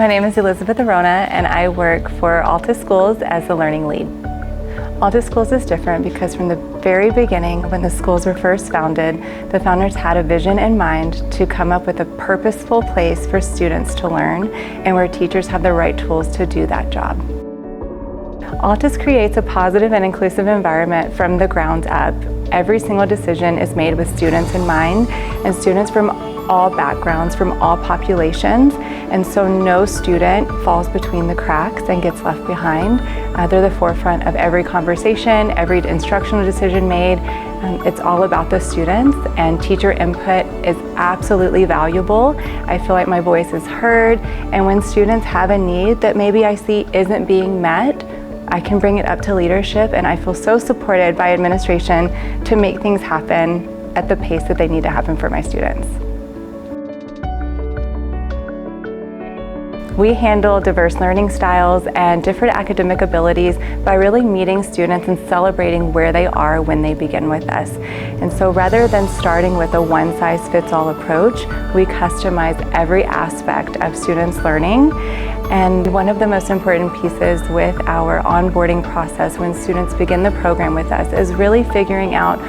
My name is Elizabeth Arona, and I work for Altus Schools as the learning lead. Altus Schools is different because from the very beginning, when the schools were first founded, the founders had a vision in mind to come up with a purposeful place for students to learn and where teachers have the right tools to do that job. Altus creates a positive and inclusive environment from the ground up. Every single decision is made with students in mind, and students from all backgrounds, from all populations, and so no student falls between the cracks and gets left behind. They're the forefront of every conversation, every instructional decision made. It's all about the students, and teacher input is absolutely valuable. I feel like my voice is heard, and when students have a need that maybe I see isn't being met, I can bring it up to leadership, and I feel so supported by administration to make things happen at the pace that they need to happen for my students. We handle diverse learning styles and different academic abilities by really meeting students and celebrating where they are when they begin with us. And so rather than starting with a one-size-fits-all approach, we customize every aspect of students' learning. And one of the most important pieces with our onboarding process when students begin the program with us is really figuring out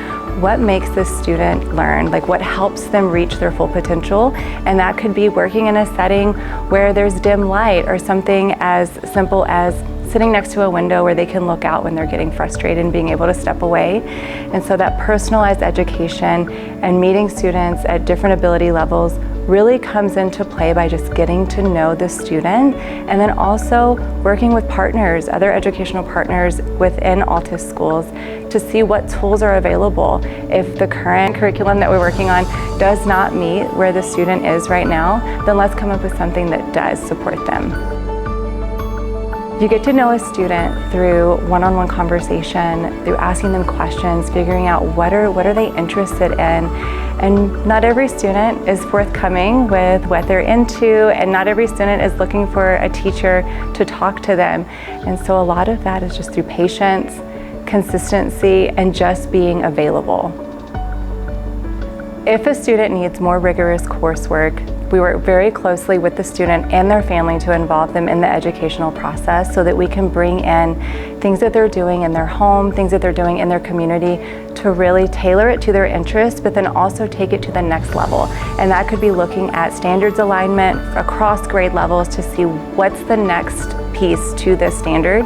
what makes this student learn, like what helps them reach their full potential. And that could be working in a setting where there's dim light, or something as simple as sitting next to a window where they can look out when they're getting frustrated and being able to step away. And so that personalized education and meeting students at different ability levels really comes into play by just getting to know the student, and then also working with partners, other educational partners within Altus Schools, to see what tools are available. If the current curriculum that we're working on does not meet where the student is right now, then let's come up with something that does support them. You get to know a student through one-on-one conversation, through asking them questions, figuring out what are they interested in. And not every student is forthcoming with what they're into, and not every student is looking for a teacher to talk to them. And so a lot of that is just through patience, consistency, and just being available. If a student needs more rigorous coursework, we work very closely with the student and their family to involve them in the educational process so that we can bring in things that they're doing in their home, things that they're doing in their community, to really tailor it to their interests, but then also take it to the next level. And that could be looking at standards alignment across grade levels to see what's the next piece to this standard,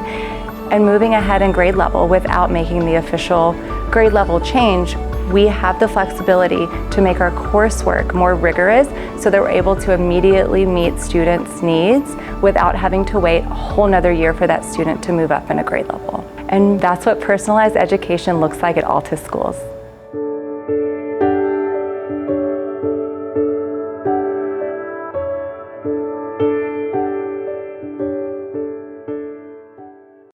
and moving ahead in grade level without making the official grade level change. We have the flexibility to make our coursework more rigorous so that we're able to immediately meet students' needs without having to wait a whole nother year for that student to move up in a grade level. And that's what personalized education looks like at Altus Schools.